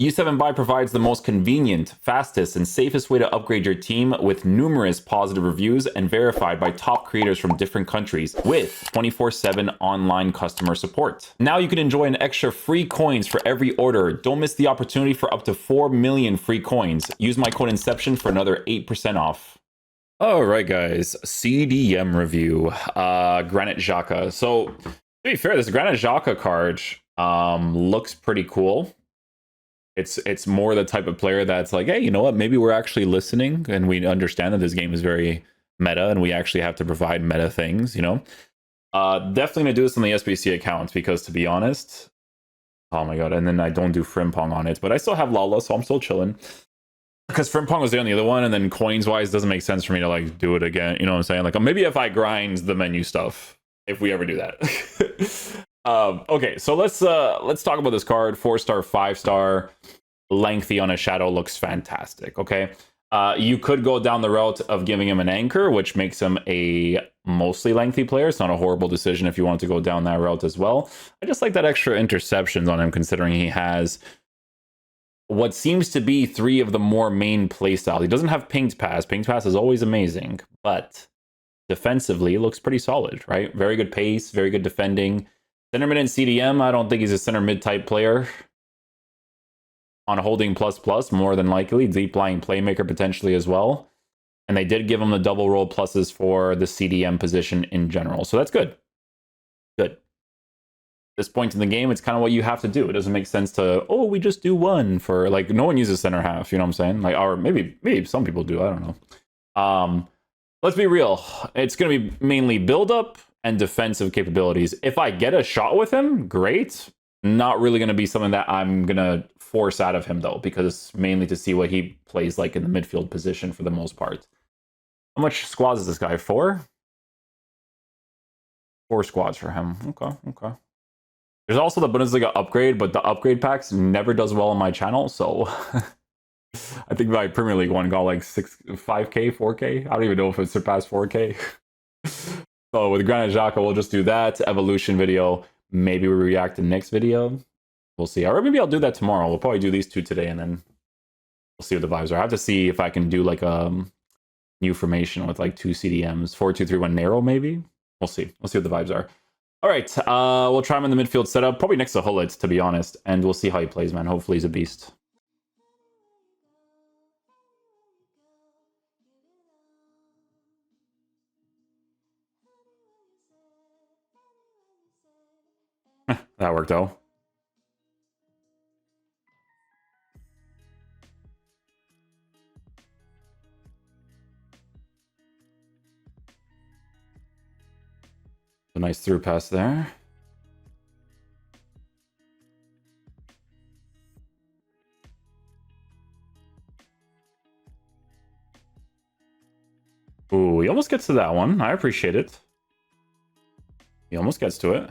U7 Buy provides the most convenient, fastest, and safest way to upgrade your team with numerous positive reviews and verified by top creators from different countries with 24/7 online customer support. Now you can enjoy an extra free coins for every order. Don't miss the opportunity for up to 4 million free coins. Use my code Inception for another 8% off. All right, guys, CDM review, Granite Jaca. So to be fair, this Granite Jaca card looks pretty cool. It's more the type of player that's like, hey, you know what? Maybe we're actually listening and we understand that this game is very meta and we actually have to provide meta things, you know? Definitely gonna do this on the SBC account because, to be honest, oh my god, and then I don't do Frimpong on it, but I still have Lala, so I'm still chilling. Because Frimpong was there on the other one, and then coins-wise, doesn't make sense for me to like do it again. You know what I'm saying? Like, maybe if I grind the menu stuff, if we ever do that. Okay, so let's talk about this card. 4-star, 5-star, lengthy on a shadow, looks fantastic. Okay, you could go down the route of giving him an anchor, which makes him a mostly lengthy player. It's not a horrible decision if you want to go down that route as well. I just like that extra interceptions on him, considering he has what seems to be 3 of the more main playstyle. He doesn't have Pinged Pass. Pinged Pass is always amazing, but defensively looks pretty solid, right? Very good pace, very good defending. Center mid and CDM, I don't think he's a center mid type player. On holding plus, more than likely. Deep lying playmaker potentially as well. And they did give him the double roll pluses for the CDM position in general. So that's good. Good. At this point in the game, it's kind of what you have to do. It doesn't make sense to, oh, we just do one for, like, no one uses center half, you know what I'm saying? Like, or maybe some people do, I don't know. Let's be real. It's going to be mainly build up and defensive capabilities. If I get a shot with him, great. Not really going to be something that I'm going to force out of him, though, because it's mainly to see what he plays like in the midfield position for the most part. How much squads is this guy? 4? 4 squads for him. Okay. There's also the Bundesliga upgrade, but the upgrade packs never does well on my channel, so I think my Premier League one got like 5k, 4k. I don't even know if it surpassed 4k. So with Granite Jaca, we'll just do that evolution video. Maybe we react to the next video. We'll see. Or maybe I'll do that tomorrow. We'll probably do these 2 today, and then we'll see what the vibes are. I have to see if I can do like a new formation with like 2 CDMs, 4-2-3-1 narrow, maybe. We'll see. We'll see what the vibes are. All right, we'll try him in the midfield setup, probably next to Hullet, to be honest, and we'll see how he plays, man. Hopefully he's a beast. That worked out. A nice through pass there. Ooh, he almost gets to that one. I appreciate it. He almost gets to it.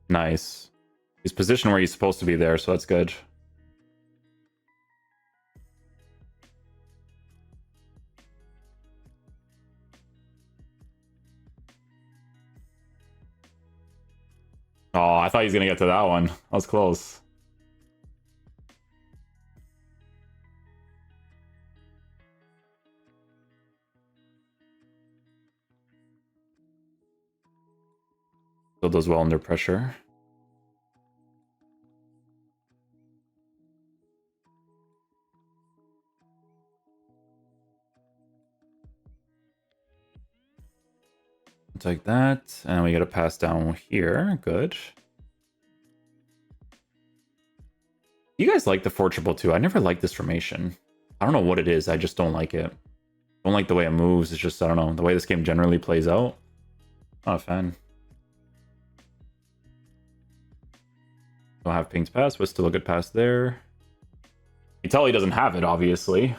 Nice. He's positioned where he's supposed to be there, so that's good. Oh, I thought he was going to get to that one. That was close. Still does well under pressure. Like that, and we got to pass down here. Good. You guys like the 4-2-2? I never liked this formation. I don't know what it is. I just don't like it. Don't like the way it moves. It's just, I don't know, the way this game generally plays out. Not a fan. Don't have Ping's pass, but still a good pass there. You tell he doesn't have it, obviously.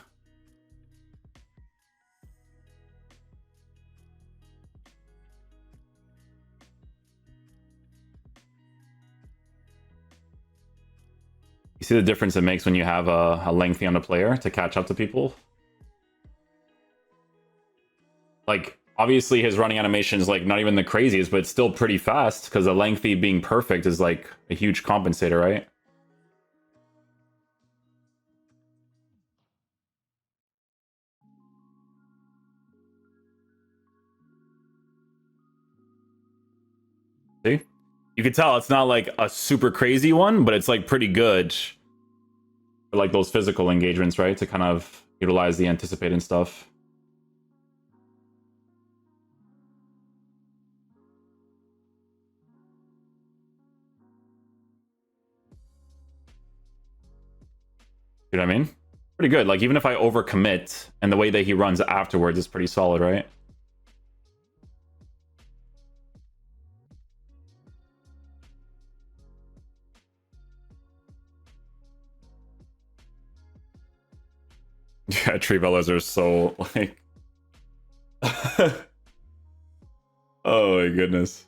You see the difference it makes when you have a lengthy on a player to catch up to people? like obviously his running animation is like not even the craziest, but it's still pretty fast because the lengthy being perfect is like a huge compensator, right? See? You can tell it's not like a super crazy one, but it's like pretty good for like those physical engagements, right? To kind of utilize the anticipated stuff. You know what I mean? Pretty good. Like even if I overcommit and the way that he runs afterwards is pretty solid, right? Yeah, tree bellows are so like oh my goodness.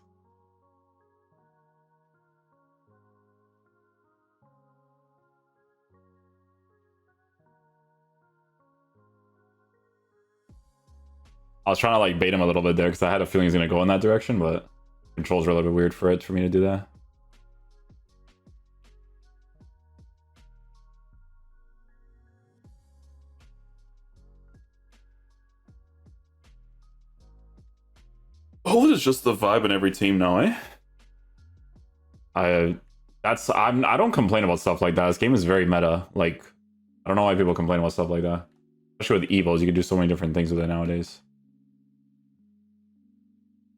I was trying to like bait him a little bit there because I had a feeling he's gonna go in that direction, but controls are a little bit weird for me to do that. Oh, it's just the vibe in every team now, eh? I don't complain about stuff like that. This game is very meta. Like, I don't know why people complain about stuff like that. Especially with Evos, you can do so many different things with it nowadays.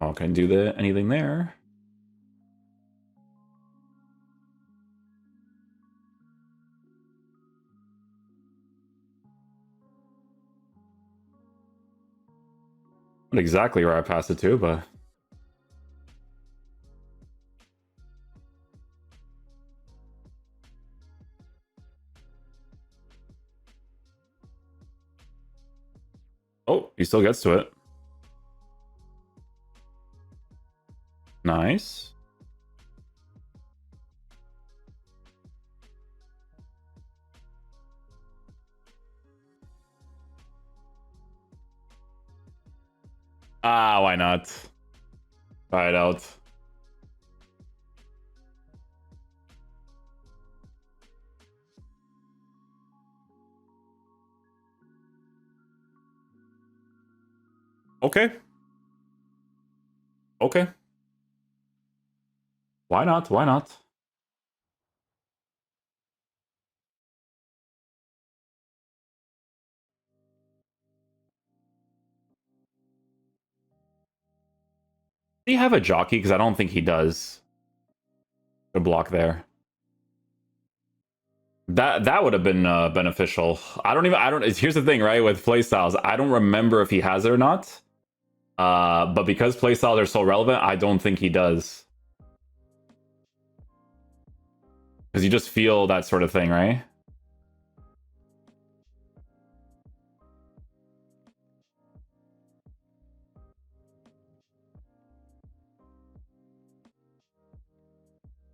Oh, can I do anything there? Not exactly where I passed it to, but oh, he still gets to it. Nice. Ah, why not? Try it out. Okay. Okay. Why not? Why not? Do you have a jockey? Because I don't think he does. The block there. That would have been beneficial. I don't. Here's the thing, right? With playstyles, I don't remember if he has it or not. But because playstyles are so relevant, I don't think he does. Because you just feel that sort of thing, right?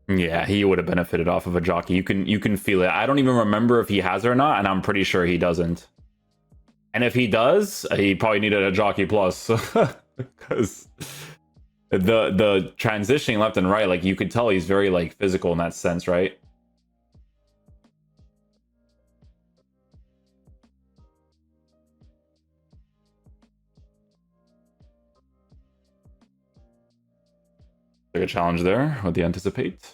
Yeah, he would have benefited off of a jockey. You can feel it. I don't even remember if he has it or not, and I'm pretty sure he doesn't. And if he does, he probably needed a jockey plus. Because the transitioning left and right, like you could tell he's very like physical in that sense, right? Like a challenge there with the anticipate.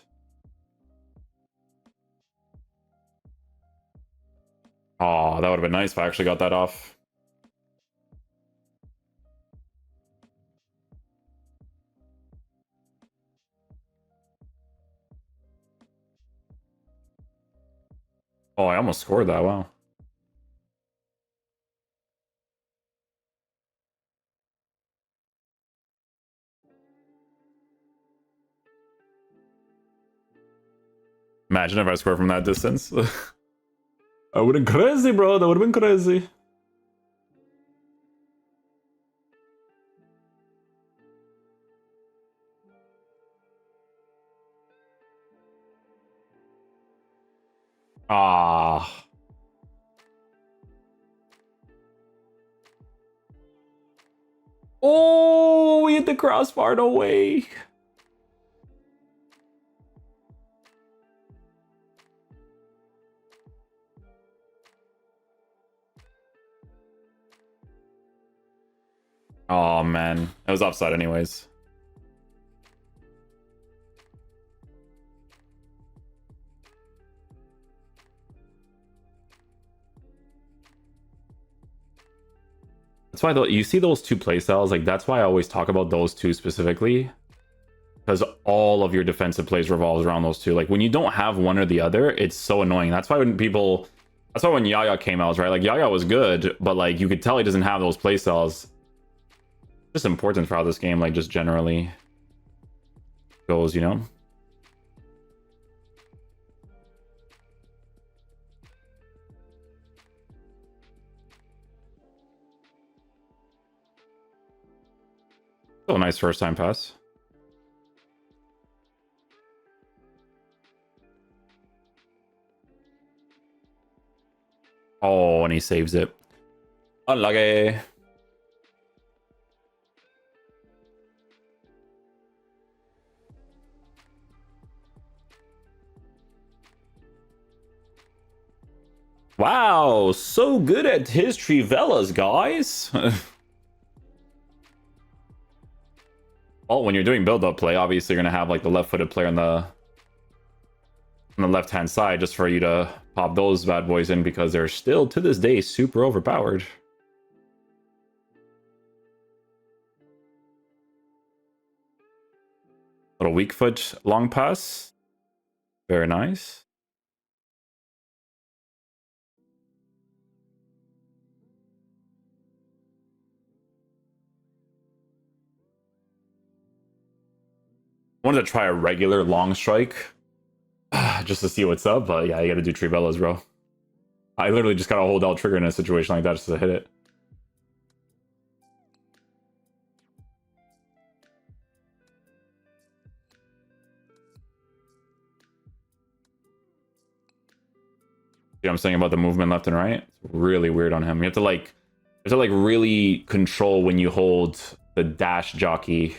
Oh, that would have been nice if I actually got that off. Oh, I almost scored that. Wow. Imagine if I scored from that distance. I would have been crazy, bro. That would have been crazy. Ah. Oh, we hit the crossbar. No way. Oh, man. It was offside anyways. That's why you see those two playstyles, like that's why I always talk about those two specifically, because all of your defensive plays revolves around those two. Like when you don't have one or the other, it's so annoying. That's why when Yaya came out, right? Like Yaya was good, but like you could tell he doesn't have those playstyles. Just important for how this game like just generally goes, you know? Still a nice first time pass. Oh, and he saves it. Unlucky. Wow, so good at his Trivellas, guys. Well, when you're doing build-up play, obviously you're gonna have like the left-footed player on the left-hand side just for you to pop those bad boys in because they're still to this day super overpowered. Little weak foot long pass. Very nice. I wanted to try a regular long strike just to see what's up, but yeah, you gotta do Trivellas, bro. I literally just gotta hold out trigger in a situation like that just to hit it. See what I'm saying about the movement left and right? It's really weird on him. You have to really control when you hold the dash jockey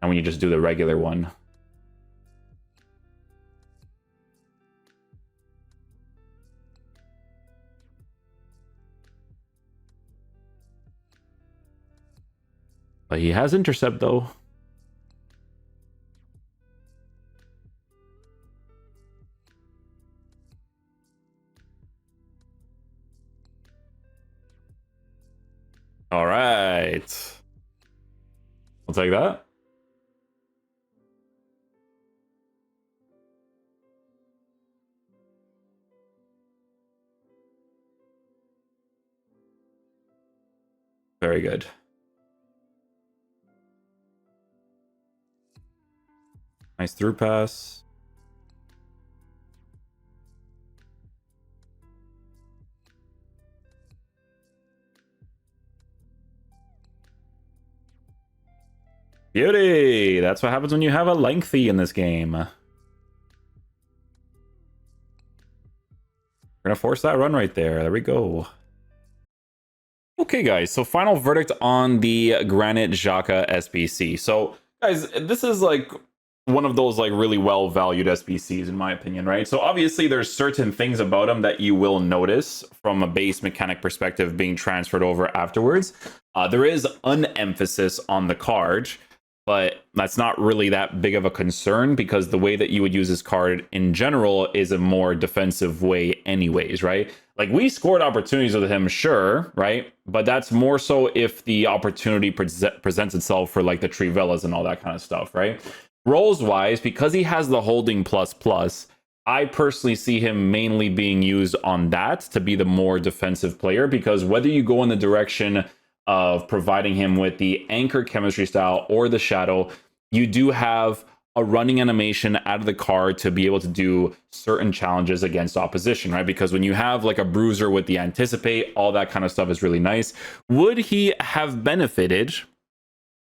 and when you just do the regular one. But he has intercept though. All right. I'll take that. Very good. Nice through pass. Beauty! That's what happens when you have a lengthy in this game. We're gonna force that run right there. There we go. Okay, guys, so final verdict on the Granite Jaca SBC. So, guys, this is like one of those like really well valued SBCs in my opinion, right? So obviously there's certain things about them that you will notice from a base mechanic perspective being transferred over afterwards. There is an emphasis on the card, but that's not really that big of a concern because the way that you would use this card in general is a more defensive way anyways, right? Like we scored opportunities with him, sure, right? But that's more so if the opportunity presents itself for like the Trivellas and all that kind of stuff, right? Roles wise, because he has the holding plus, I personally see him mainly being used on that to be the more defensive player, because whether you go in the direction of providing him with the anchor chemistry style or the shadow, you do have a running animation out of the card to be able to do certain challenges against opposition, right? Because when you have like a bruiser with the anticipate, all that kind of stuff is really nice. Would he have benefited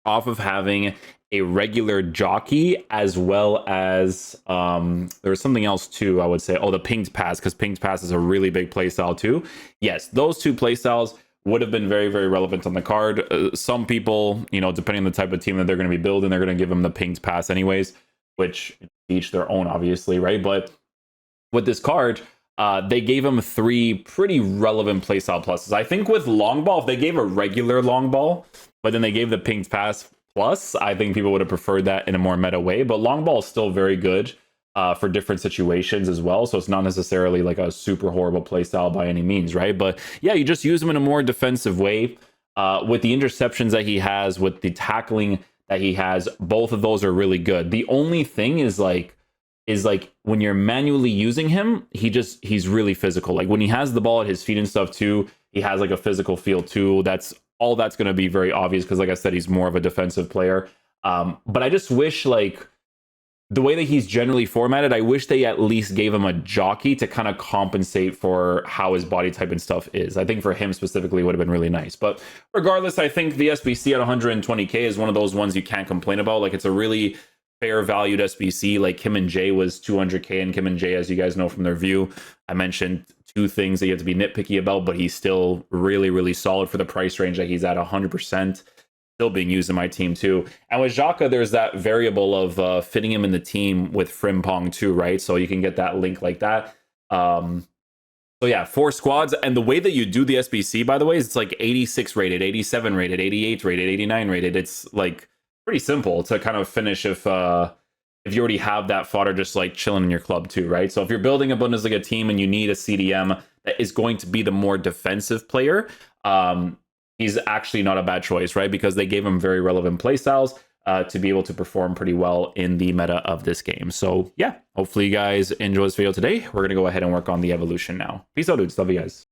off of having a regular jockey as well as there's something else too, I would say? Oh, the pinged pass, because pinged pass is a really big playstyle too. Yes, those two playstyles would have been very, very relevant on the card. Some people, you know, depending on the type of team that they're going to be building, they're going to give him the pinged pass anyways, which each their own, obviously, right? But with this card, they gave him 3 pretty relevant playstyle pluses. I think with long ball, if they gave a regular long ball, but then they gave the pinged pass plus, I think people would have preferred that in a more meta way. But long ball is still very good for different situations as well. So it's not necessarily like a super horrible playstyle by any means, right? But yeah, you just use him in a more defensive way. With the interceptions that he has, with the tackling that he has, both of those are really good. The only thing is like when you're manually using him, he's really physical. Like when he has the ball at his feet and stuff too, he has like a physical feel too. That's going to be very obvious because, like I said, he's more of a defensive player. But I just wish, like, the way that he's generally formatted, I wish they at least gave him a jockey to kind of compensate for how his body type and stuff is. I think for him specifically would have been really nice. But regardless, I think the SBC at 120k is one of those ones you can't complain about. Like, it's a really fair valued SBC. Like Kim and Jay was 200k, and Kim and Jay, as you guys know from their review, I mentioned 2 things that you have to be nitpicky about, but he's still really, really solid for the price range that he's at. 100%. Still being used in my team too. And with XHAKA, there's that variable of fitting him in the team with Frimpong too, right? So you can get that link like that. So yeah, 4 squads. And the way that you do the SBC, by the way, is it's like 86 rated, 87 rated, 88 rated, 89 rated. It's like pretty simple to kind of finish if you already have that fodder just like chilling in your club too, right? So if you're building a Bundesliga team and you need a CDM that is going to be the more defensive player, he's actually not a bad choice, right? Because they gave him very relevant playstyles to be able to perform pretty well in the meta of this game. So yeah, hopefully you guys enjoy this video today. We're going to go ahead and work on the evolution now. Peace out, dudes. Love you guys.